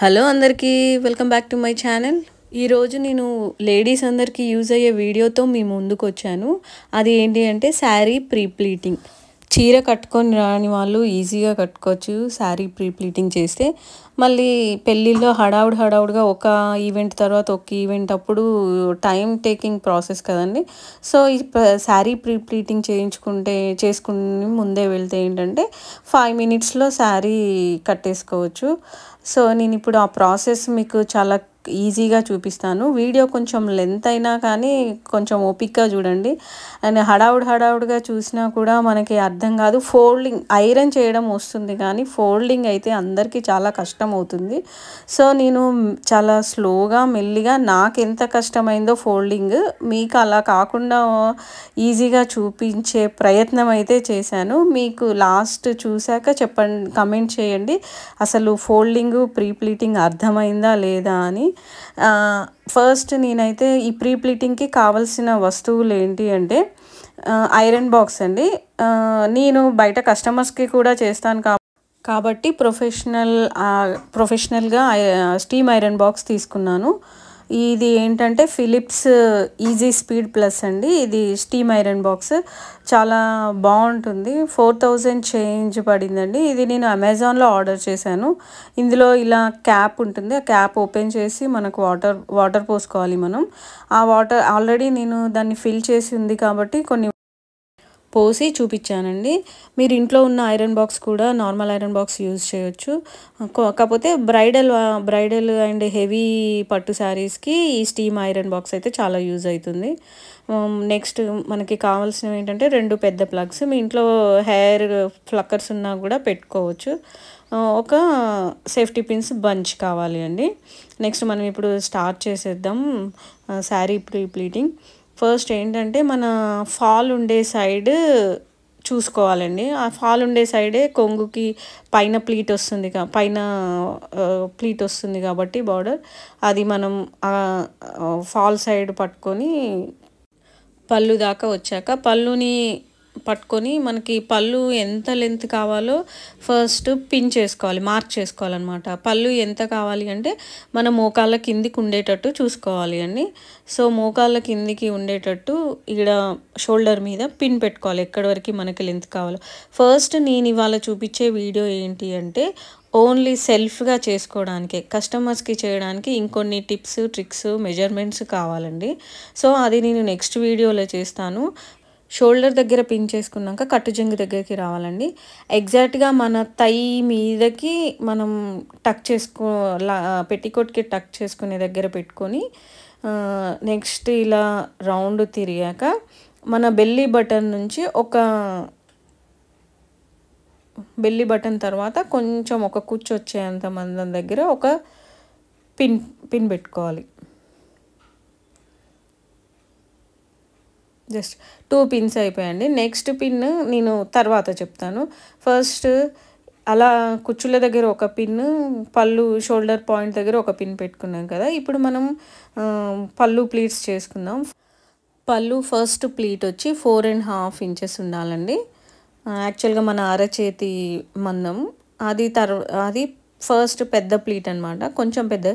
Hello అందరికీ welcome back to my channel. ఈరోజు నేను లేడీస్ అందరికీ యూజ్ అయ్యే వీడియోతో మీ ముందుకు వచ్చాను. అది ఏంటి అంటే శారీ ప్రీ ప్లీటింగ్. చీర కట్టుకొని రాని వాళ్ళు ఈజీగా కట్టుకోవచ్చు శారీ ప్రీ ప్లీటింగ్ చేస్తే. మళ్ళీ పెళ్ళిళ్ళలో హడావుడిగా ఒక ఈవెంట్ తర్వాత ఒక ఈవెంట్ అప్పుడు టైం టేకింగ్ ప్రాసెస్ కదండి. సో ఈ శారీ ప్రీ ప్లీటింగ్ చేసుకుని ముందే వెళ్తే ఏంటంటే 5 minutesలో శారీ కట్టేసుకోవచ్చు. సో నేను ఇప్పుడు ఆ ప్రాసెస్ మీకు చాలా ఈజీగా చూపిస్తాను. వీడియో కొంచెం లెంత్ అయినా కానీ కొంచెం ఓపికగా చూడండి. అండ్ హడావుడిగా చూసినా కూడా మనకి అర్థం కాదు. ఐరన్ చేయడం వస్తుంది కానీ ఫోల్డింగ్ అయితే అందరికీ చాలా కష్టం అవుతుంది. సో నేను చాలా స్లోగా మెల్లిగా నాకు ఎంత కష్టమైందో ఫోల్డింగ్ మీకు అలా కాకుండా ఈజీగా చూపించే ప్రయత్నం అయితే చేశాను. మీకు లాస్ట్ చూశాక కమెంట్ చేయండి అసలు ఫోల్డింగ్ ప్రీ ప్లీటింగ్ అర్థమైందా లేదా అని. ఫస్ట్ నేనైతే ఈ ప్రీ ప్లీటింగ్కి కావాల్సిన వస్తువులు ఏంటి అంటే ఐరన్ బాక్స్ అండి. నేను బయట కస్టమర్స్కి కూడా చేస్తాను కాబట్టి ప్రొఫెషనల్గా స్టీమ్ ఐరన్ బాక్స్ తీసుకున్నాను. ఇది ఏంటంటే ఫిలిప్స్ ఈజీ స్పీడ్ ప్లస్ అండి. ఇది స్టీమ్ ఐరన్ బాక్స్ చాలా బాగుంటుంది. 4000 చేంజ్ పడిందండి. ఇది నేను అమెజాన్లో ఆర్డర్ చేశాను. ఇందులో ఇలా క్యాప్ ఉంటుంది. ఆ క్యాప్ ఓపెన్ చేసి మనకు వాటర్ పోసుకోవాలి మనం. ఆ వాటర్ ఆల్రెడీ నేను దాన్ని ఫిల్ చేసి ఉంది కాబట్టి కొన్ని పోసి చూపించానండి. మీరు ఇంట్లో ఉన్న ఐరన్ బాక్స్ కూడా నార్మల్ ఐరన్ బాక్స్ యూజ్ చేయొచ్చు. కాకపోతే బ్రైడల్ అండ్ హెవీ పట్టు శారీస్కి ఈ స్టీమ్ ఐరన్ బాక్స్ అయితే చాలా యూజ్ అవుతుంది. నెక్స్ట్ మనకి కావాల్సినవి ఏంటంటే 2 పెద్ద ప్లగ్స్. మీ ఇంట్లో హెయిర్ ఫ్లక్కర్స్ ఉన్నా కూడా పెట్టుకోవచ్చు. ఒక సేఫ్టీ పిన్స్ బంచ్ కావాలి అండి. నెక్స్ట్ మనం ఇప్పుడు స్టార్ట్ చేసేద్దాం శారీ ప్రీ ప్లీటింగ్. ఫస్ట్ ఏంటంటే మన ఫాల్ ఉండే సైడ్ చూసుకోవాలండి. ఆ ఫాల్ ఉండే సైడే కొంగుకి పైన ప్లీట్ వస్తుంది కాబట్టి బార్డర్ అది మనం ఫాల్ సైడ్ పట్టుకొని పళ్ళు దాకా వచ్చాక పళ్ళుని పట్టుకొని మనకి పళ్ళు ఎంత లెంత్ కావాలో ఫస్ట్ పిన్ చేసుకోవాలి, మార్క్ చేసుకోవాలన్నమాట. పళ్ళు ఎంత కావాలి అంటే మన మోకాళ్ళ కిందికి ఉండేటట్టు చూసుకోవాలి అండి. సో మోకాళ్ళ కిందికి ఉండేటట్టు ఇక్కడ షోల్డర్ మీద పిన్ పెట్టుకోవాలి ఎక్కడి వరకు మనకి లెంత్ కావాలో. ఫస్ట్ నేను ఇవాళ చూపించే వీడియో ఏంటి అంటే ఓన్లీ సెల్ఫ్గా చేసుకోవడానికే, కస్టమర్స్కి చేయడానికి ఇంకొన్ని టిప్స్ ట్రిక్స్ మెజర్మెంట్స్ కావాలండి. సో అది నేను నెక్స్ట్ వీడియోలో చేస్తాను. షోల్డర్ దగ్గర పిన్ చేసుకున్నాక కట్టు జంగు దగ్గరికి రావాలండి. ఎగ్జాక్ట్గా మన తై మీదకి మనం పెట్టికోట్కి టక్ చేసుకునే దగ్గర పెట్టుకొని నెక్స్ట్ ఇలా రౌండ్ తిరిగాక మన బెల్లీ బటన్ తర్వాత కొంచెం ఒక కుచ్చు వచ్చేంత మందం దగ్గర ఒక పిన్ పెట్టుకోవాలి. జస్ట్ 2 పిన్స్ అయిపోయాయండి. నెక్స్ట్ పిన్ నేను తర్వాత చెప్తాను. ఫస్ట్ అలా కుచ్చుల దగ్గర ఒక పిన్, పళ్ళు షోల్డర్ పాయింట్ దగ్గర ఒక పిన్ పెట్టుకున్నాం కదా. ఇప్పుడు మనం పళ్ళు ప్లీట్స్ చేసుకుందాం. పళ్ళు ఫస్ట్ ప్లీట్ వచ్చి 4.5 inches ఉండాలండి. యాక్చువల్గా మన అరచేతి మందం అది ఫస్ట్ పెద్ద ప్లీట్ అనమాట, కొంచెం పెద్ద.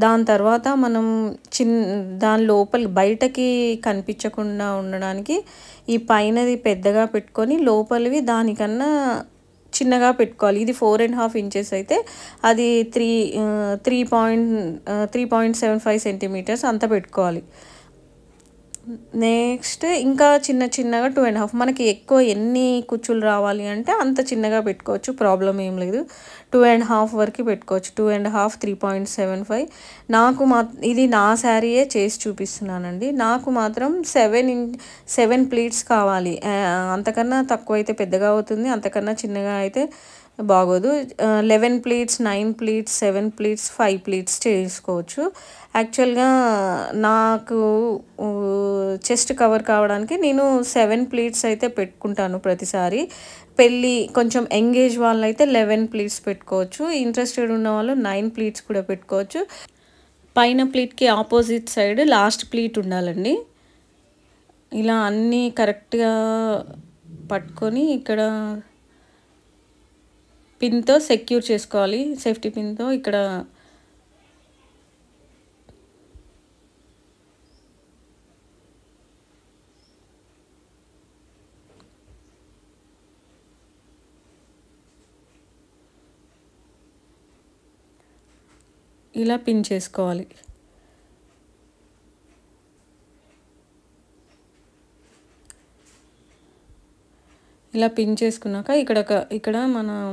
దాని తర్వాత మనం దాని లోపల బయటకి కనిపించకుండా ఉండడానికి ఈ పైనది పెద్దగా పెట్టుకొని లోపలివి దానికన్నా చిన్నగా పెట్టుకోవాలి. ఇది 4.5 inches అయితే అది 3.75 centimeters అంత పెట్టుకోవాలి. నెక్స్ట్ ఇంకా చిన్నగా 2.5. మనకి ఎక్కువ ఎన్ని కుచ్చులు రావాలి అంటే అంత చిన్నగా పెట్టుకోవచ్చు, ప్రాబ్లం ఏం లేదు. 2.5 వరకు పెట్టుకోవచ్చు. 2.5 3.75. ఇది నా శారీయే చేసి చూపిస్తున్నానండి. నాకు మాత్రం 7 ప్లీట్స్ కావాలి. అంతకన్నా తక్కువ అయితే పెద్దగా అవుతుంది, అంతకన్నా చిన్నగా అయితే బాగోదు. 11 ప్లీట్స్ 9 ప్లీట్స్ 7 ప్లీట్స్ 5 ప్లీట్స్ చేసుకోవచ్చు. యాక్చువల్గా నాకు చెస్ట్ కవర్ కావడానికి నేను 7 ప్లీట్స్ అయితే పెట్టుకుంటాను ప్రతిసారి. కొంచెం ఎంగేజ్ వాళ్ళు అయితే 11 ప్లీట్స్ పెట్టుకోవచ్చు. ఇంట్రెస్టెడ్ ఉన్న వాళ్ళు 9 ప్లీట్స్ కూడా పెట్టుకోవచ్చు. పైన ప్లీట్కి ఆపోజిట్ సైడ్ లాస్ట్ ప్లీట్ ఉండాలండి. ఇలా అన్నీ కరెక్ట్గా పట్టుకొని ఇక్కడ పిన్తో సెక్యూర్ చేసుకోవాలి. సేఫ్టీ పిన్తో ఇక్కడ ఇలా పిన్ చేసుకోవాలి. ఇలా పిన్ చేసుకున్నాక ఇక్కడ మనం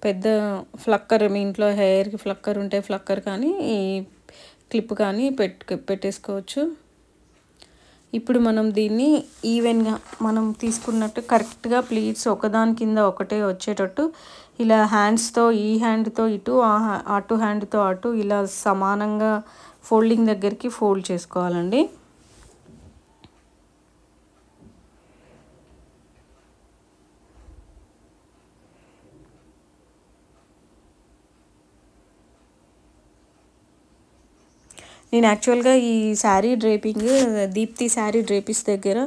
పెద్ద ఫ్లక్కర్, మీ ఇంట్లో హెయిర్కి ఫ్లక్కర్ ఉంటే ఫ్లక్కర్ కానీ ఈ క్లిప్ కానీ పెట్టేసుకోవచ్చు. ఇప్పుడు మనం దీన్ని ఈవెన్గా మనం తీసుకున్నట్టు కరెక్ట్గా ప్లీట్స్ ఒకదాని కింద ఒకటే వచ్చేటట్టు ఇలా హ్యాండ్స్తో, ఈ హ్యాండ్తో ఇటు, అటు హ్యాండ్తో అటు ఇలా సమానంగా ఫోల్డింగ్ దగ్గరికి ఫోల్డ్ చేసుకోవాలండి. నేను యాక్చువల్గా ఈ శారీ డ్రేపింగ్ దీప్తి శారీ డ్రేపిస్ దగ్గర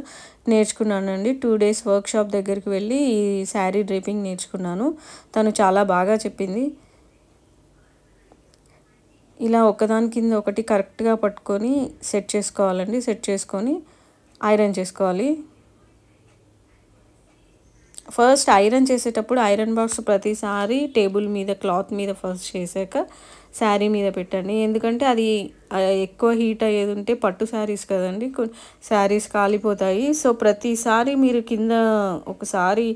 నేర్చుకున్నానండి. 2 days వర్క్షాప్ దగ్గరికి వెళ్ళి ఈ శారీ డ్రేపింగ్ నేర్చుకున్నాను. తను చాలా బాగా చెప్పింది. ఇలా ఒకదాని కింద ఒకటి కరెక్ట్గా పట్టుకొని సెట్ చేసుకోవాలండి. సెట్ చేసుకొని ఐరన్ చేసుకోవాలి. ఫస్ట్ ఐరన్ చేసేటప్పుడు ఐరన్ బాక్స్ ప్రతిసారి టేబుల్ మీద క్లాత్ మీద ఫస్ట్ చేశాక శారీ మీద పెట్టండి. ఎందుకంటే అది ఎక్కువ హీట్ అయ్యేది ఉంటే పట్టు శారీస్ కదండి, శారీస్ కాలిపోతాయి. సో ప్రతిసారి మీరు కింద ఒకసారి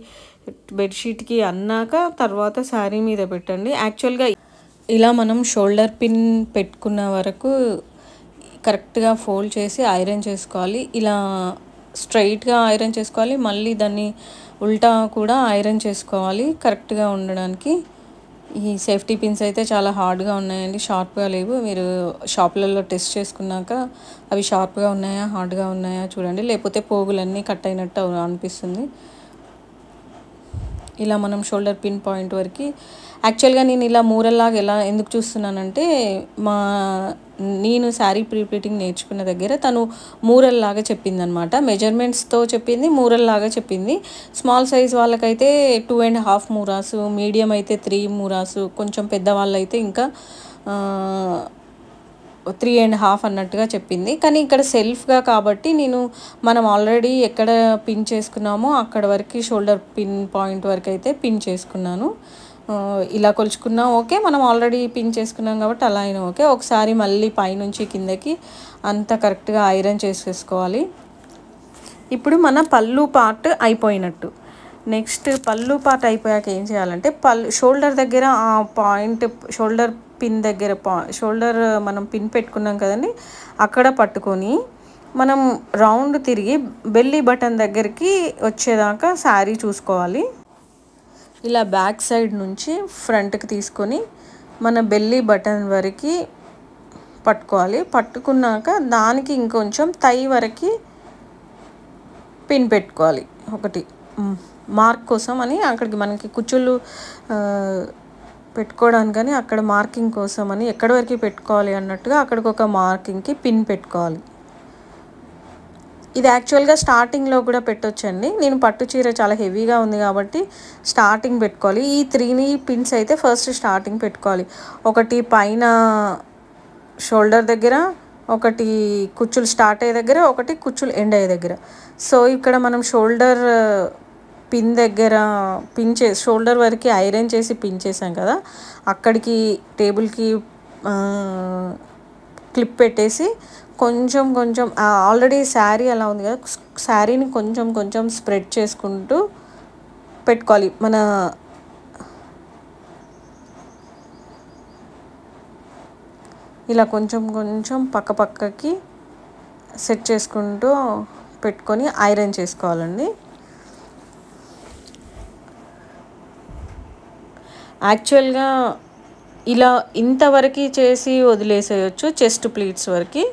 బెడ్షీట్కి అన్నాక తర్వాత శారీ మీద పెట్టండి. యాక్చువల్గా ఇలా మనం షోల్డర్ పిన్ పెట్టుకున్న వరకు కరెక్ట్గా ఫోల్డ్ చేసి ఐరన్ చేసుకోవాలి. ఇలా స్ట్రైట్గా ఐరన్ చేసుకోవాలి, మళ్ళీ దాన్ని ఉల్టా కూడా ఐరన్ చేసుకోవాలి కరెక్ట్గా ఉండడానికి. ఈ సేఫ్టీ పిన్స్ అయితే చాలా హార్డ్గా ఉన్నాయండి, షార్ప్గా లేవు. మీరు షాప్లలో టెస్ట్ చేసుకున్నాక అవి షార్ప్గా ఉన్నాయా హార్డ్గా ఉన్నాయా చూడండి, లేకపోతే పోగులన్నీ కట్ అయినట్టు అనిపిస్తుంది. ఇలా మనం షోల్డర్ పిన్ పాయింట్ వరకు యాక్చువల్గా నేను ఇలా మూరల్లాగా ఎలా ఎందుకు చూస్తున్నానంటే నేను శారీ ప్రీప్లీటింగ్ నేర్చుకున్న దగ్గర తను మూరల్లాగా చెప్పింది అనమాట. మెజర్మెంట్స్తో చెప్పింది, మూరల్లాగా చెప్పింది. స్మాల్ సైజ్ వాళ్ళకైతే 2.5 మూరాసు, మీడియం అయితే 3 మూరాసు, కొంచెం పెద్దవాళ్ళు అయితే ఇంకా 3.5 అన్నట్టుగా చెప్పింది. కానీ ఇక్కడ సెల్ఫ్గా కాబట్టి మనం ఆల్రెడీ ఎక్కడ పిన్ చేసుకున్నామో అక్కడ వరకు షోల్డర్ పిన్ పాయింట్ వరకు అయితే పిన్ చేసుకున్నాను. ఇలా కొలుచుకున్నా ఓకే, మనం ఆల్రెడీ పిన్ చేసుకున్నాం కాబట్టి అలా అయినా ఓకే. ఒకసారి మళ్ళీ పైనుంచి కిందకి అంతా కరెక్ట్గా ఐరన్ చేసేసుకోవాలి. ఇప్పుడు మన పళ్ళు పార్ట్ అయిపోయినట్టు. నెక్స్ట్ పళ్ళు పార్ట్ అయిపోయాక ఏం చేయాలంటే షోల్డర్ దగ్గర ఆ పాయింట్, షోల్డర్ పిన్ దగ్గర షోల్డర్ మనం పిన్ పెట్టుకున్నాం కదండి, అక్కడ పట్టుకొని మనం రౌండ్ తిరిగి బెల్లీ బటన్ దగ్గరికి వచ్చేదాకా శారీ చూసుకోవాలి. ఇలా బ్యాక్ సైడ్ నుంచి ఫ్రంట్కి తీసుకొని మన బెల్లీ బటన్ వరకు పట్టుకోవాలి. పట్టుకున్నాక దానికి ఇంకొంచెం థై వరకు పిన్ పెట్టుకోవాలి. ఒకటి మార్క్ కోసం అని అక్కడికి మనకి కుచ్చులు పెట్టుకోవడానికని అక్కడ మార్కింగ్ కోసం అని ఎక్కడి వరకు పెట్టుకోవాలి అన్నట్టుగా అక్కడికి ఒక మార్కింగ్కి పిన్ పెట్టుకోవాలి. ఇది యాక్చువల్గా స్టార్టింగ్లో కూడా పెట్టొచ్చండి. నేను పట్టు చీర చాలా హెవీగా ఉంది కాబట్టి స్టార్టింగ్ పెట్టుకోవాలి. ఈ 3 పిన్స్ అయితే ఫస్ట్ స్టార్టింగ్ పెట్టుకోవాలి. ఒకటి పైన షోల్డర్ దగ్గర, ఒకటి కుచ్చులు స్టార్ట్ అయ్యే దగ్గర, ఒకటి కుచ్చులు ఎండ్ అయ్యే దగ్గర. సో ఇక్కడ మనం షోల్డర్ పిన్ దగ్గర షోల్డర్ వరకు ఐరన్ చేసి పిన్ చేసాం కదా, అక్కడికి టేబుల్కి క్లిప్ పెట్టేసి కొంచెం కొంచెం ఆల్రెడీ శారీ అలా ఉంది కదా, శారీని కొంచెం కొంచెం స్ప్రెడ్ చేసుకుంటూ పెట్టుకోవాలి. ఇలా కొంచెం కొంచెం పక్కకి సెట్ చేసుకుంటూ పెట్టుకొని ఐరన్ చేసుకోవాలండి. యాక్చువల్గా ఇలా ఇంతవరకు చేసి వదిలేసేయచ్చు చెస్ట్ ప్లీట్స్ వరకు.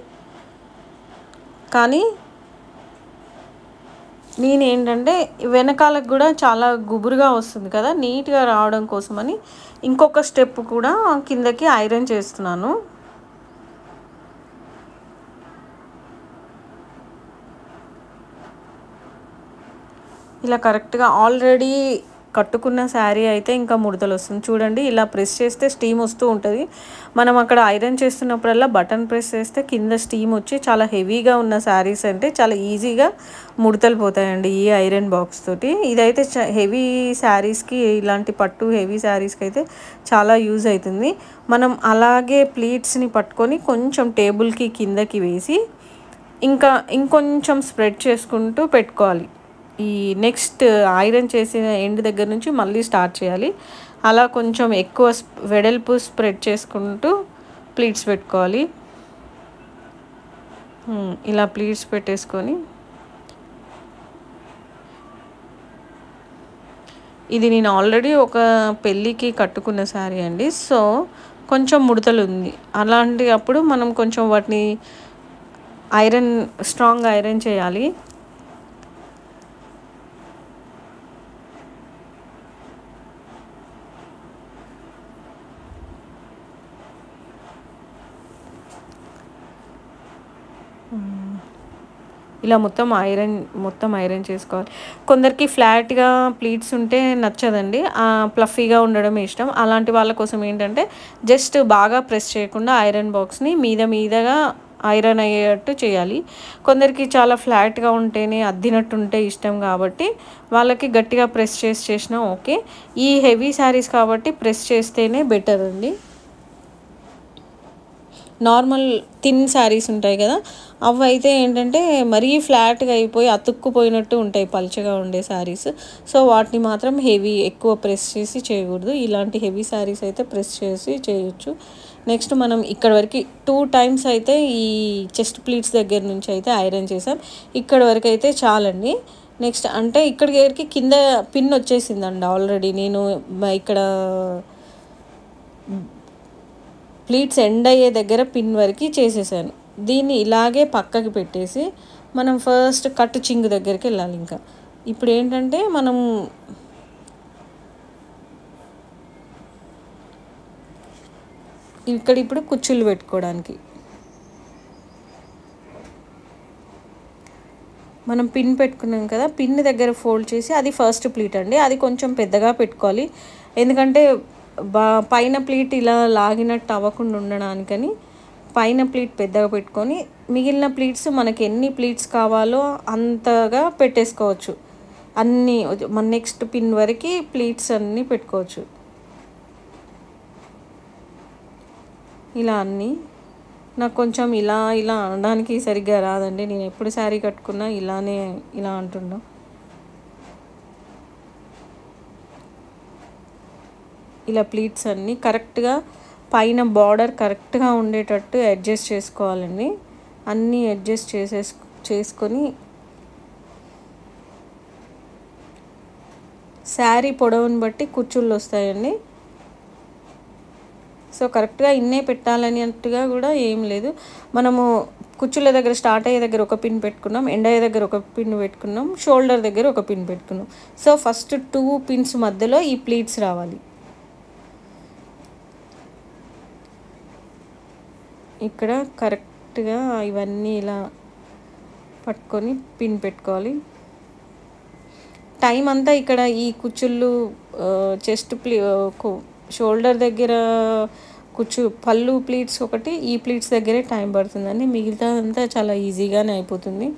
కానీ నేనేంటంటే వెనకాలకు కూడా చాలా గుబురుగా వస్తుంది కదా, నీట్గా రావడం కోసమని ఇంకొక స్టెప్ కూడా కిందకి ఐరన్ చేస్తున్నాను. ఇలా కరెక్ట్గా ఆల్రెడీ కట్టుకున్న శారీ అయితే ఇంకా ముడతలు వస్తుంది. చూడండి ఇలా ప్రెస్ చేస్తే స్టీమ్ వస్తూ ఉంటుంది. మనం అక్కడ ఐరన్ చేస్తున్నప్పుడల్లా బటన్ ప్రెస్ చేస్తే కింద స్టీమ్ వచ్చి చాలా హెవీగా ఉన్న శారీస్ అంటే చాలా ఈజీగా ముడతలు పోతాయండి ఈ ఐరన్ బాక్స్ తోటి. ఇదైతే హెవీ శారీస్కి, ఇలాంటి పట్టు హెవీ శారీస్కి అయితే చాలా యూజ్ అవుతుంది. మనం అలాగే ప్లీట్స్ని పట్టుకొని కొంచెం టేబుల్కి కిందకి వేసి ఇంకా ఇంకొంచెం స్ప్రెడ్ చేసుకుంటూ పెట్టుకోవాలి. ఈ నెక్స్ట్ ఐరన్ చేసిన ఎండ్ దగ్గర నుంచి మళ్ళీ స్టార్ట్ చేయాలి. అలా కొంచెం ఎక్కువ వెడల్పు స్ప్రెడ్ చేసుకుంటూ ప్లీట్స్ పెట్టుకోవాలి. ఇలా ప్లీట్స్ పెట్టేసుకొని ఇది నేను ఆల్రెడీ ఒక పెళ్ళికి కట్టుకున్న శారీ అండి. సో కొంచెం ముడతలు ఉంది. అలాంటి అప్పుడు మనం కొంచెం వాటిని స్ట్రాంగ్ ఐరన్ చేయాలి. ఇలా మొత్తం ఐరన్ చేసుకోవాలి. కొందరికి ఫ్లాట్గా ప్లీట్స్ ఉంటే నచ్చదండి, ప్లఫీగా ఉండడం ఇష్టం. అలాంటి వాళ్ళ కోసం ఏంటంటే జస్ట్ బాగా ప్రెస్ చేయకుండా ఐరన్ బాక్స్ని మీదగా ఐరన్ అయ్యేటట్టు చేయాలి. కొందరికి చాలా ఫ్లాట్గా ఉంటేనే అద్దినట్టు ఉంటే ఇష్టం కాబట్టి వాళ్ళకి గట్టిగా ప్రెస్ చేసినా ఓకే. ఈ హెవీ శారీస్ కాబట్టి ప్రెస్ చేస్తేనే బెటర్ అండి. నార్మల్ థిన్ శారీస్ ఉంటాయి కదా, అవి అయితే ఏంటంటే మరీ ఫ్లాట్గా అయిపోయి అతుక్కుపోయినట్టు ఉంటాయి పల్చగా ఉండే శారీస్. సో వాటిని మాత్రం ఎక్కువ ప్రెస్ చేసి చేయకూడదు. ఇలాంటి హెవీ శారీస్ అయితే ప్రెస్ చేసి చేయొచ్చు. నెక్స్ట్ మనం ఇక్కడ వరకు 2 times అయితే ఈ చెస్ట్ ప్లీట్స్ దగ్గర నుంచి అయితే ఐరన్ చేసాం. ఇక్కడ వరకు అయితే చాలండి. నెక్స్ట్ అంటే ఇక్కడికి వరకు కింద పిన్ వచ్చేసిందండి ఆల్రెడీ. నేను ఇక్కడ ప్లీట్స్ ఎండ్ అయ్యే దగ్గర పిన్ వరకు చేసేసాను. దీన్ని ఇలాగే పక్కకి పెట్టేసి మనం ఫస్ట్ కట్ చింగు దగ్గరికి వెళ్ళాలి. ఇంకా ఇప్పుడు ఏంటంటే మనం ఇప్పుడు కుచ్చులు పెట్టుకోవడానికి మనం పిన్ పెట్టుకున్నాం కదా, పిన్ దగ్గర ఫోల్డ్ చేసి అది ఫస్ట్ ప్లీట్ అండి. అది కొంచెం పెద్దగా పెట్టుకోవాలి. ఎందుకంటే పైన ప్లీట్ ఇలా లాగినట్టు అవ్వకుండా ఉండడానికని పైన ప్లీట్ పెద్దగా పెట్టుకొని మిగిలిన ప్లీట్స్ మనకి ఎన్ని ప్లీట్స్ కావాలో అంతగా పెట్టేసుకోవచ్చు. అన్నీ మన నెక్స్ట్ పిన్ వరకు ప్లీట్స్ అన్నీ పెట్టుకోవచ్చు. ఇలా అన్నీ నాకు కొంచెం ఇలా అనడానికి సరిగ్గా రాదండి. నేను ఎప్పుడు శారీ కట్టుకున్నా ఇలా అంటున్నా. ఇలా ప్లీట్స్ అన్నీ కరెక్ట్గా పైన బార్డర్ కరెక్ట్గా ఉండేటట్టు అడ్జస్ట్ చేసుకోవాలండి. అన్నీ అడ్జస్ట్ చేసుకొని శారీ పొడవుని బట్టి కుచ్చుళ్ళు వస్తాయండి. సో కరెక్ట్గా ఇన్నే పెట్టాలనేట్టుగా కూడా ఏం లేదు. మనము కుచ్చుల దగ్గర స్టార్ట్ అయ్యే దగ్గర ఒక పిన్ పెట్టుకున్నాం, ఎండ్ అయ్యే దగ్గర ఒక పిన్ పెట్టుకున్నాం, షోల్డర్ దగ్గర ఒక పిన్ పెట్టుకున్నాం. సో ఫస్ట్ 2 pins మధ్యలో ఈ ప్లీట్స్ రావాలి. ఇక్కడ కరెక్ట్గా ఇవన్నీ ఇలా పట్టుకొని పిన్ పెట్టుకోవాలి. టైం అంతా ఇక్కడ ఈ కుచ్చుళ్ళు చెస్ట్ షోల్డర్ దగ్గర పళ్ళు ప్లీట్స్ ఒకటి, ఈ ప్లీట్స్ దగ్గరే టైం పడుతుందండి. మిగతాదంతా చాలా ఈజీగానే అయిపోతుంది.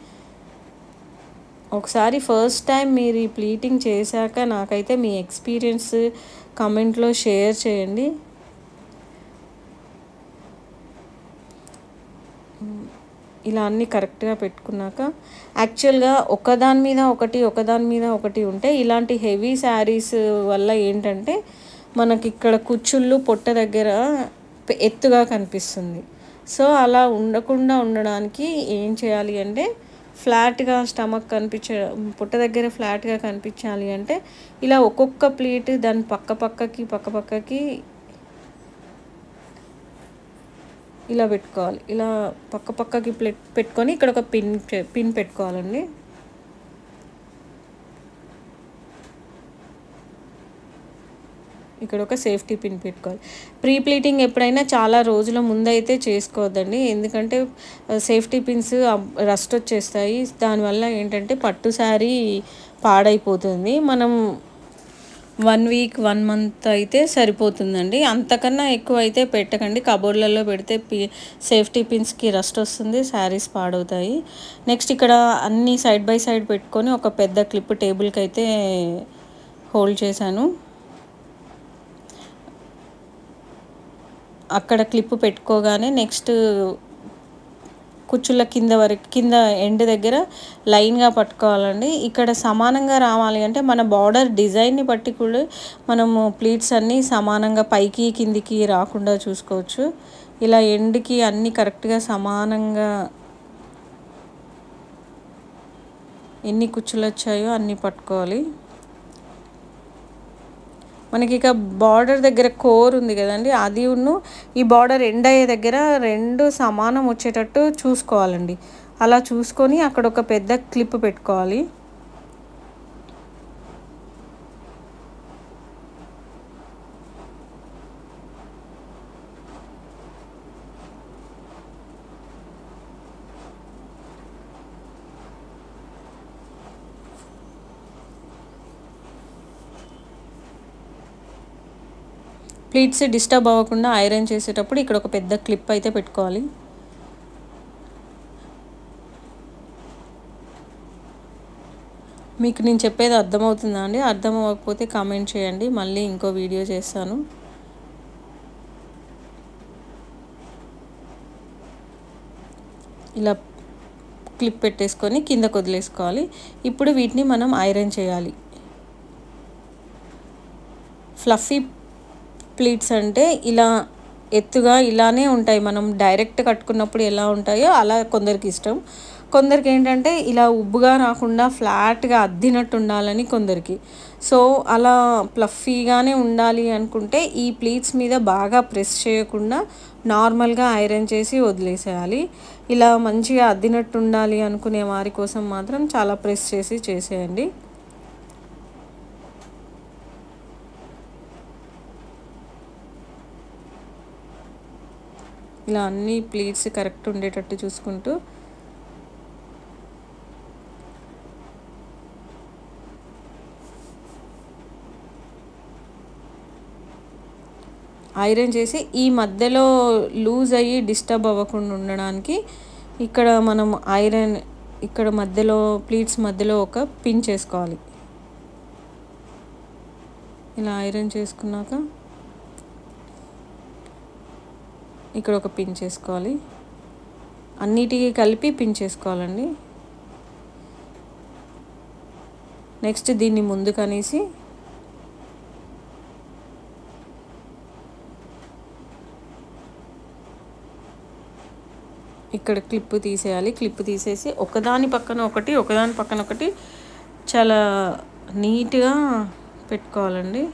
ఒకసారి ఫస్ట్ టైం మీరు ఈ ప్లీటింగ్ చేశాక నాకైతే మీ ఎక్స్పీరియన్స్ కామెంట్లో షేర్ చేయండి. ఇలా అన్నీ కరెక్ట్గా పెట్టుకున్నాక యాక్చువల్గా ఒకదాని మీద ఒకటి ఉంటే ఇలాంటి హెవీ శారీస్ వల్ల ఏంటంటే మనకి ఇక్కడ కుచ్చుళ్ళు పొట్ట దగ్గర ఎత్తుగా కనిపిస్తుంది. సో అలా ఉండకుండా ఉండడానికి ఏం చేయాలి అంటే ఫ్లాట్గా స్టమక్ పొట్ట దగ్గర ఫ్లాట్గా కనిపించాలి అంటే ఇలా ఒక్కొక్క ప్లీట్ దాని పక్కకి ఇలా పెట్టుకోవాలి. ఇలా పక్కకి పెట్టుకొని ఇక్కడ ఒక పిన్ పెట్టుకోవాలండి. ఇక్కడ ఒక సేఫ్టీ పిన్ పెట్టుకోవాలి. ప్రీ ప్లీటింగ్ ఎప్పుడైనా చాలా రోజుల ముందైతే చేసుకోవద్దండి. ఎందుకంటే సేఫ్టీ పిన్స్ రస్ట్ వచ్చేస్తాయి. దానివల్ల ఏంటంటే పట్టు శారీ పాడైపోతుంది. మనం 1 వీక్ 1 మంత్ అయితే సరిపోతుందండి. అంతకన్నా ఎక్కువ అయితే పెట్టకండి. కబోర్డ్లలో పెడితే సేఫ్టీ పిన్స్కి రస్ట్ వస్తుంది, శారీస్ పాడవుతాయి. నెక్స్ట్ ఇక్కడ అన్నీ సైడ్ బై సైడ్ పెట్టుకొని ఒక పెద్ద క్లిప్ టేబుల్కి అయితే హోల్డ్ చేశాను. అక్కడ క్లిప్ పెట్టుకోగానే నెక్స్ట్ కుచ్చుల కింద ఎండ్ దగ్గర లైన్గా పట్టుకోవాలండి. ఇక్కడ సమానంగా రావాలి అంటే మన బార్డర్ డిజైన్ని బట్టి కూడా మనము ప్లీట్స్ అన్నీ సమానంగా పైకి కిందికి రాకుండా చూసుకోవచ్చు. ఇలా ఎండ్కి అన్నీ కరెక్ట్గా సమానంగా ఎన్ని కుచ్చులు వచ్చాయో అన్నీ పట్టుకోవాలి. మనకి ఇక బార్డర్ దగ్గర కోర్ ఉంది కదండి, అది ఈ బార్డర్ ఎండ్ అయ్యే దగ్గర 2 సమానం వచ్చేటట్టు చూసుకోవాలండి. అలా చూసుకొని అక్కడ ఒక పెద్ద క్లిప్ పెట్టుకోవాలి. ప్లీట్స్ డిస్టర్బ్ అవ్వకుండా ఐరన్ చేసేటప్పుడు ఇక్కడ ఒక పెద్ద క్లిప్ అయితే పెట్టుకోవాలి. మీకు నేను చెప్పేది అర్థమవుతుందా అండి? అర్థం అవ్వకపోతే కామెంట్ చేయండి, మళ్ళీ ఇంకో వీడియో చేస్తాను. ఇలా క్లిప్ పెట్టేసుకొని కిందకు వదిలేసుకోవాలి. ఇప్పుడు వీటిని మనం ఐరన్ చేయాలి. ఫ్లఫీ ప్లీట్స్ అంటే ఇలా ఎత్తుగా ఇలానే ఉంటాయి. మనం డైరెక్ట్ కట్టుకున్నప్పుడు ఎలా ఉంటాయో అలా కొందరికి ఇష్టం. కొందరికి ఏంటంటే ఇలా ఉబ్బుగా రాకుండా ఫ్లాట్గా అద్దినట్టు ఉండాలని కొందరికి. సో అలా ఫ్లఫీగానే ఉండాలి అనుకుంటే ఈ ప్లీట్స్ మీద బాగా ప్రెస్ చేయకుండా నార్మల్గా ఐరన్ చేసి వదిలేసేయాలి. ఇలా మంచిగా అద్దినట్టు ఉండాలి అనుకునే వారి కోసం మాత్రం చాలా ప్రెస్ చేసి చేసేయండి. ఇలా అన్ని ప్లీట్స్ కరెక్ట్ ఉండేటట్టు చూసుకుంటూ ఐరన్ చేసి ఈ మధ్యలో లూజ్ అయ్యి డిస్టర్బ్ అవ్వకుండా ఉండడానికి ఇక్కడ మనం ఇక్కడ మధ్యలో ప్లీట్స్ మధ్యలో ఒక పిన్ చేసుకోవాలి. ఇలా ఐరన్ చేసుకున్నాక ఇక్కడ ఒక పిన్ చేసుకోవాలి. అన్నిటికీ కలిపి పిన్ చేసుకోవాలండి. నెక్స్ట్ దీన్ని ముందుకు అనేసి ఇక్కడ క్లిప్ తీసేయాలి. క్లిప్ తీసేసి ఒకదాని పక్కన ఒకటి చాలా నీట్గా పెట్టుకోవాలండి.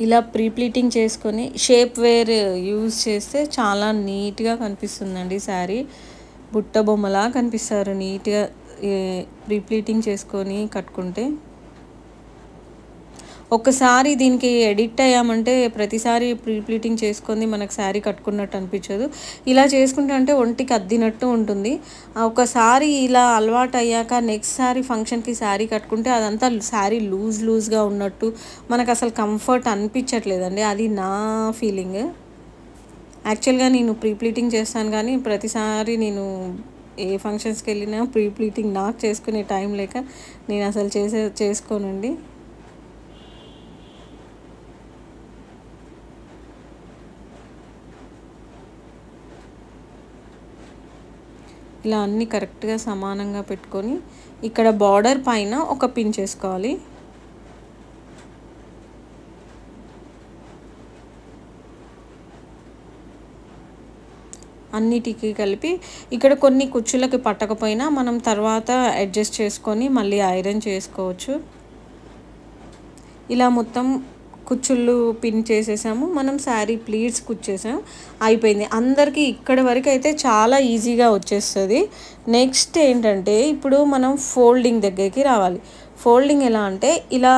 ఇలా ప్రీ ప్లీటింగ్ చేసుకొని షేప్ వేర్ యూజ్ చేస్తే చాలా నీట్గా కనిపిస్తుందండి. శారీ బుట్ట బొమ్మలా కనిపిస్తారు నీట్గా ప్రీ ప్లీటింగ్ చేసుకొని కట్టుకుంటే. ఒక్కసారి దీనికి ఎడిట్ అయ్యామంటే ప్రతిసారి ప్రీ ప్లీటింగ్ చేసుకొని మనకు శారీ కట్టుకున్నట్టు అనిపించదు. ఇలా చేసుకుంటే అంటే ఒంటికి అద్దినట్టు ఉంటుంది. ఒకసారి ఇలా అలవాటు అయ్యాక నెక్స్ట్ సారి ఫంక్షన్కి శారీ కట్టుకుంటే అదంతా శారీ లూజ్గా ఉన్నట్టు మనకు అసలు కంఫర్ట్ అనిపించట్లేదండి. అది నా ఫీలింగ్. యాక్చువల్గా నేను ప్రీ ప్లీటింగ్ చేస్తాను, కానీ ప్రతిసారి నేను ఏ ఫంక్షన్స్కి వెళ్ళినా ప్రీ ప్లీటింగ్ నాకు చేసుకునే టైం లేక నేను అసలు చేసుకోనండి. ఇలా అన్నీ కరెక్ట్గా సమానంగా పెట్టుకొని ఇక్కడ బార్డర్ పైన ఒక పిన్ చేసుకోవాలి. అన్నిటికీ కలిపి ఇక్కడ కొన్ని కుచ్చులకి పట్టకపోయినా మనం తర్వాత అడ్జస్ట్ చేసుకొని మళ్ళీ ఐరన్ చేసుకోవచ్చు. ఇలా మొత్తం కుచ్చుళ్ళు పిన్ చేసేసాము, మనం శారీ ప్లీట్స్ కుచ్చేసాం, అయిపోయింది. అందరికీ ఇక్కడ వరకు అయితే చాలా ఈజీగా వచ్చేస్తుంది. నెక్స్ట్ ఏంటంటే ఇప్పుడు మనం ఫోల్డింగ్ దగ్గరికి రావాలి. ఫోల్డింగ్ ఎలా అంటే ఇలా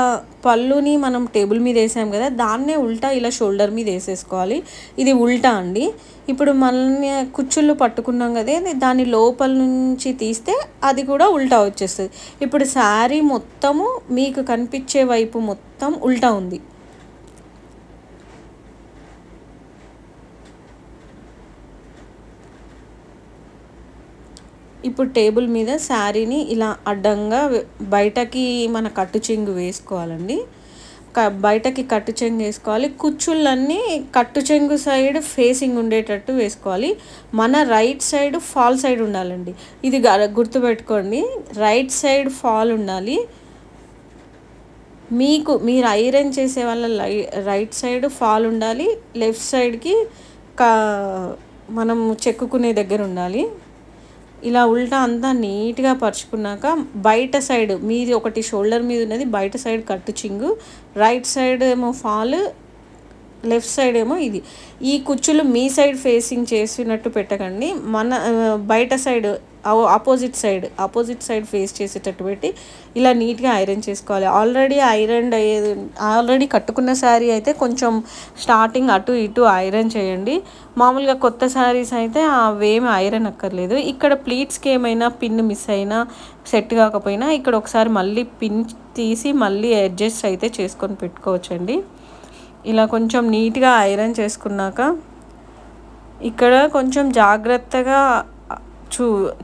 పళ్ళుని మనం టేబుల్ మీద వేసాం కదా, దాన్నే ఉల్టా ఇలా షోల్డర్ మీద వేసేసుకోవాలి. ఇది ఉల్టా అండి. ఇప్పుడు మన కుచ్చుళ్ళు పట్టుకున్నాం కదా, దాని లోపల నుంచి తీస్తే అది కూడా ఉల్టా వచ్చేస్తుంది. ఇప్పుడు శారీ మొత్తము మీకు కనిపించే వైపు మొత్తం ఉల్టా ఉంది. ఇప్పుడు టేబుల్ మీద శారీని ఇలా అడ్డంగా బయటకి మన కట్టు చెంగు వేసుకోవాలండి. బయటకి కట్టు చెంగు వేసుకోవాలి. కుచ్చుళ్ళన్నీ కట్టు చెంగు సైడ్ ఫేసింగ్ ఉండేటట్టు వేసుకోవాలి. మన రైట్ సైడ్ ఫాల్ సైడ్ ఉండాలండి. ఇది గుర్తుపెట్టుకోండి, రైట్ సైడ్ ఫాల్ ఉండాలి. మీరు ఐరన్ చేసే వాళ్ళ రైట్ సైడ్ ఫాల్ ఉండాలి. లెఫ్ట్ సైడ్కి మనం చెక్కుకునే దగ్గర ఉండాలి. ఇలా ఉల్టా అంతా నీట్గా పరుచుకున్నాక బయట సైడ్ మీది ఒకటి షోల్డర్ మీద ఉన్నది, బయట సైడ్ కట్టు చింగు, రైట్ సైడ్ ఏమో ఫాల్, లెఫ్ట్ సైడ్ ఏమో ఇది. ఈ కుచ్చులు మీ సైడ్ ఫేసింగ్ చేసినట్టు పెట్టకండి, మన బయట సైడ్ ఆపోజిట్ సైడ్ ఫేస్ చేసేటట్టు పెట్టి ఇలా నీట్గా ఐరన్ చేసుకోవాలి. ఆల్రెడీ కట్టుకున్న శారీ అయితే కొంచెం స్టార్టింగ్ అటు ఇటు ఐరన్ చేయండి. మామూలుగా కొత్త శారీస్ అయితే అవేమి ఐరన్ అక్కర్లేదు. ఇక్కడ ప్లీట్స్కి ఏమైనా పిన్ మిస్ అయినా సెట్ కాకపోయినా ఇక్కడ ఒకసారి మళ్ళీ పిన్ తీసి మళ్ళీ అడ్జస్ట్ అయితే చేసుకొని పెట్టుకోవచ్చండి. ఇలా కొంచెం నీట్గా ఐరన్ చేసుకున్నాక ఇక్కడ కొంచెం జాగ్రత్తగా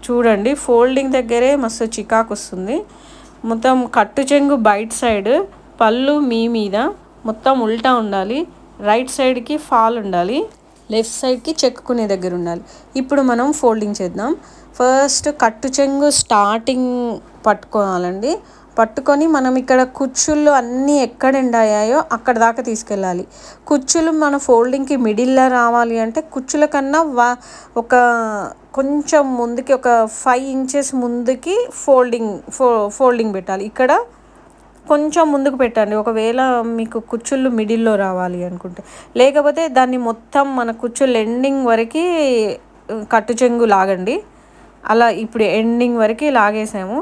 చూడండి, ఫోల్డింగ్ దగ్గరే మస్తు చికాకు వస్తుంది. మొత్తం కట్టు చెంగు బయట సైడ్, పళ్ళు మీ మీద మొత్తం ఉల్టా ఉండాలి. రైట్ సైడ్కి ఫాల్ ఉండాలి, లెఫ్ట్ సైడ్కి చెక్కుకునే దగ్గర ఉండాలి. ఇప్పుడు మనం ఫోల్డింగ్ చేద్దాం. ఫస్ట్ కట్టు చెంగు స్టార్టింగ్ పట్టుకోవాలండి. పట్టుకొని మనం ఇక్కడ కుచ్చుళ్ళు అన్నీ ఎక్కడ ఎండాయో అక్కడ దాకా తీసుకెళ్ళాలి. కుచ్చులు మన ఫోల్డింగ్కి మిడిల్లో రావాలి అంటే కుచ్చుల కన్నా ఒక కొంచెం ముందుకి ఒక 5 ఇంచెస్ ముందుకి ఫోల్డింగ్ పెట్టాలి. ఇక్కడ కొంచెం ముందుకు పెట్టండి ఒకవేళ మీకు కుచ్చుళ్ళు మిడిల్లో రావాలి అనుకుంటే. లేకపోతే దాన్ని మొత్తం మన కుచ్చుళ్ళు ఎండింగ్ వరకు కట్టు చెంగు లాగండి. అలా ఇప్పుడు ఎండింగ్ వరకు లాగేసాము.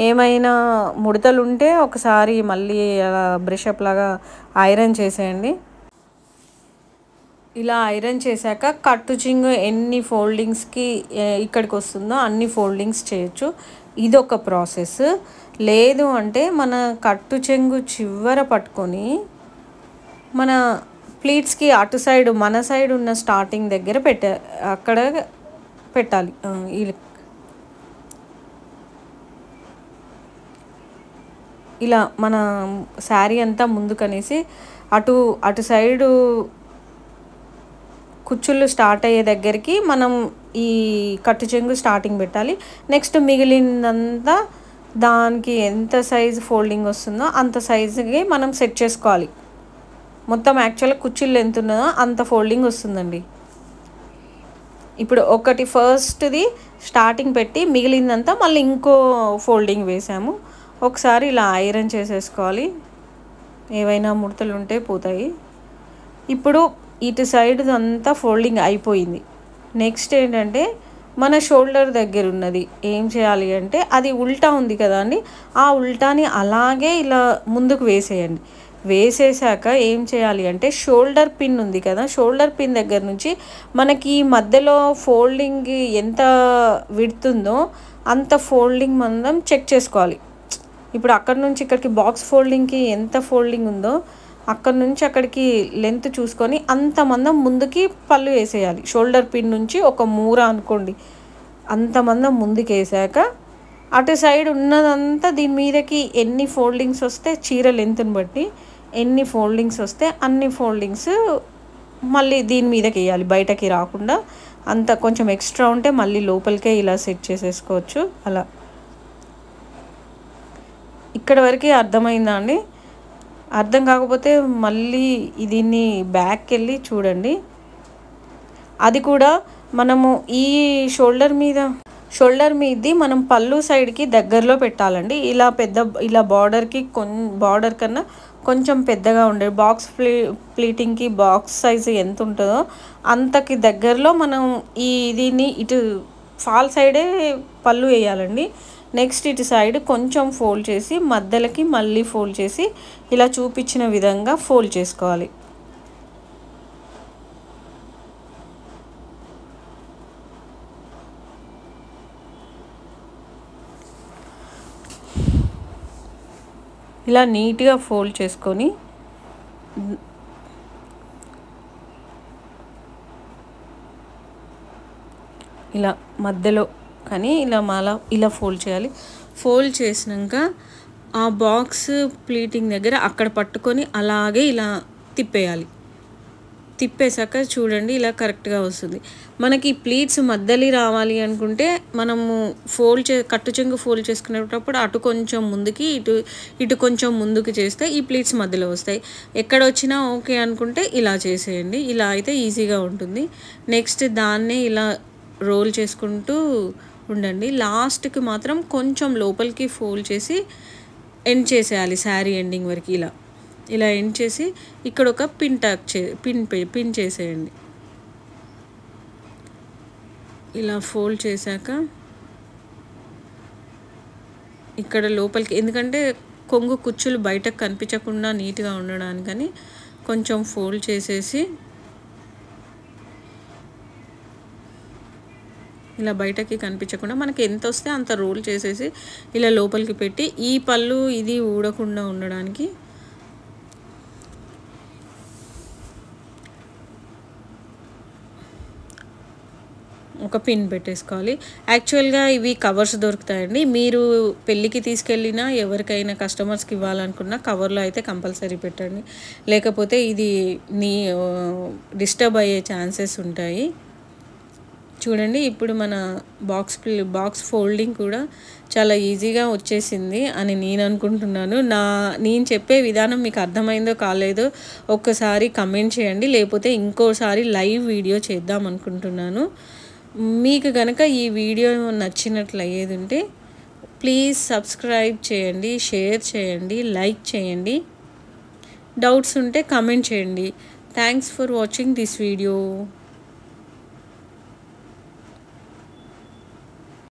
ఏమైనా ముడతలు ఉంటే ఒకసారి మళ్ళీ అలా బ్రషప్ లాగా ఐరన్ చేసేయండి. ఇలా ఐరన్ చేశాక కట్టు చెంగు ఎన్ని ఫోల్డింగ్స్కి ఇక్కడికి వస్తుందో అన్ని ఫోల్డింగ్స్ చేయొచ్చు. ఇదొక ప్రాసెస్. లేదు అంటే మన కట్టు చెంగు చివర పట్టుకొని మన ప్లీట్స్కి అటు సైడ్ మన సైడ్ ఉన్న స్టార్టింగ్ దగ్గర అక్కడ పెట్టాలి. ఇలా మన శారీ అంతా ముందుకనేసి అటు సైడు కుచ్చుళ్ళు స్టార్ట్ అయ్యే దగ్గరికి మనం ఈ కట్టు చెంగు స్టార్టింగ్ పెట్టాలి. నెక్స్ట్ మిగిలినంతా దానికి ఎంత సైజు ఫోల్డింగ్ వస్తుందో అంత సైజుకి మనం సెట్ చేసుకోవాలి. మొత్తం యాక్చువల్గా కుచ్చుళ్ళు ఎంత ఉన్నదో అంత ఫోల్డింగ్ వస్తుందండి. ఇప్పుడు ఒకటి ఫస్ట్ది స్టార్టింగ్ పెట్టి మిగిలిందంతా మళ్ళీ ఇంకో ఫోల్డింగ్ వేసాము. ఒకసారి ఇలా ఐరన్ చేసేసుకోవాలి, ఏవైనా ముడతలు ఉంటే పోతాయి. ఇప్పుడు ఇటు సైడ్ అంతా ఫోల్డింగ్ అయిపోయింది. నెక్స్ట్ ఏంటంటే మన షోల్డర్ దగ్గర ఉన్నది ఏం చేయాలి అంటే అది ఉల్టా ఉంది కదా అండి, ఆ ఉల్టాని అలాగే ఇలా ముందుకు వేసేయండి. వేసేసాక ఏం చేయాలి అంటే షోల్డర్ పిన్ ఉంది కదా, షోల్డర్ పిన్ దగ్గర నుంచి మనకి మధ్యలో ఫోల్డింగ్ ఎంత విడుతుందో అంత ఫోల్డింగ్ మనం చెక్ చేసుకోవాలి. ఇప్పుడు అక్కడ నుంచి ఇక్కడికి బాక్స్ ఫోల్డింగ్కి ఎంత ఫోల్డింగ్ ఉందో అక్కడ నుంచి అక్కడికి లెంత్ చూసుకొని అంత మందం ముందుకి పళ్ళు వేసేయాలి. షోల్డర్ పిన్ నుంచి ఒక మూర అనుకోండి, అంత మందం ముందుకు వేసాక అటు సైడ్ ఉన్నదంతా దీని మీదకి ఎన్ని ఫోల్డింగ్స్ వస్తే చీర లెంత్ని బట్టి ఎన్ని ఫోల్డింగ్స్ వస్తే అన్ని ఫోల్డింగ్స్ మళ్ళీ దీని మీదకి వేయాలి, బయటకి రాకుండా. అంత కొంచెం ఎక్స్ట్రా ఉంటే మళ్ళీ లోపలికే ఇలా సెట్ చేసేసుకోవచ్చు. అలా ఇక్కడ వరకు అర్థమైందా అండి? అర్థం కాకపోతే మళ్ళీ దీన్ని బ్యాక్కి వెళ్ళి చూడండి. అది కూడా మనము ఈ షోల్డర్ మీది మనం పళ్ళు సైడ్కి దగ్గరలో పెట్టాలండి. ఇలా బార్డర్ కన్నా కొంచెం పెద్దగా ఉండే బాక్స్ ప్లీటింగ్కి బాక్స్ సైజు ఎంత ఉంటుందో అంతకి దగ్గరలో మనం దీన్ని ఇటు ఫాల్ సైడే పళ్ళు వేయాలండి. నెక్స్ట్ ఇటు సైడ్ కొంచెం ఫోల్డ్ చేసి మధ్యలోకి మళ్ళీ ఫోల్డ్ చేసి ఇలా చూపించిన విధంగా ఫోల్డ్ చేసుకోవాలి. ఇలా నీట్గా ఫోల్డ్ చేసుకొని ఇలా మధ్యలో కానీ ఇలా ఫోల్డ్ చేయాలి. ఫోల్డ్ చేసినాక ఆ బాక్స్ ప్లీటింగ్ దగ్గర అక్కడ పట్టుకొని అలాగే ఇలా తిప్పేసాక చూడండి ఇలా కరెక్ట్గా వస్తుంది. మనకి ప్లీట్స్ మధ్యలో రావాలి అనుకుంటే మనము కట్టు చెంగు ఫోల్డ్ చేసుకునేటప్పుడు అటు కొంచెం ముందుకి ఇటు కొంచెం ముందుకు చేస్తే ఈ ప్లీట్స్ మధ్యలో వస్తాయి. ఎక్కడ వచ్చినా ఓకే అనుకుంటే ఇలా చేసేయండి. ఇలా అయితే ఈజీగా ఉంటుంది. నెక్స్ట్ దాన్నే ఇలా రోల్ చేసుకుంటూ ఉండండి. లాస్ట్కి మాత్రం కొంచెం లోపలికి ఫోల్డ్ చేసి ఎండ్ చేసేయాలి. శారీ ఎండింగ్ వరకు ఇలా ఎండ్ చేసి ఇక్కడ ఒక పిన్ చేసేయండి. ఇలా ఫోల్డ్ చేశాక ఇక్కడ లోపలికి, ఎందుకంటే కొంగు కుచ్చులు బయటకు కనిపించకుండా నీట్గా ఉండడానికని కొంచెం ఫోల్డ్ చేసేసి ఇలా బయటకి కనిపించకుండా మనకి ఎంత వస్తే అంత రోల్ చేసేసి ఇలా లోపలికి పెట్టి ఈ పళ్ళు ఇది ఊడకుండా ఉండడానికి ఒక పిన్ పెట్టేసుకోవాలి. యాక్చువల్గా ఇవి కవర్స్ దొరుకుతాయండి. మీరు పెళ్ళికి తీసుకెళ్ళినా ఎవరికైనా కస్టమర్స్కి ఇవ్వాలనుకున్నా కవర్లో అయితే కంపల్సరీ పెట్టండి. లేకపోతే ఇది డిస్టర్బ్ అయ్యే ఛాన్సెస్ ఉంటాయి. చూడండి ఇప్పుడు మన బాక్స్ ఫోల్డింగ్ కూడా చాలా ఈజీగా వచ్చేసింది అని నేను అనుకుంటున్నాను. నేను చెప్పే విధానం మీకు అర్థమైందో కాలేదో ఒక్కసారి కమెంట్ చేయండి. లేకపోతే ఇంకోసారి లైవ్ వీడియో చేద్దాం అనుకుంటున్నాను. మీకు కనుక ఈ వీడియో నచ్చినట్లయ్యేది ఉంటే ప్లీజ్ సబ్స్క్రైబ్ చేయండి, షేర్ చేయండి, లైక్ చేయండి. డౌట్స్ ఉంటే కమెంట్ చేయండి. Thanks for watching this video.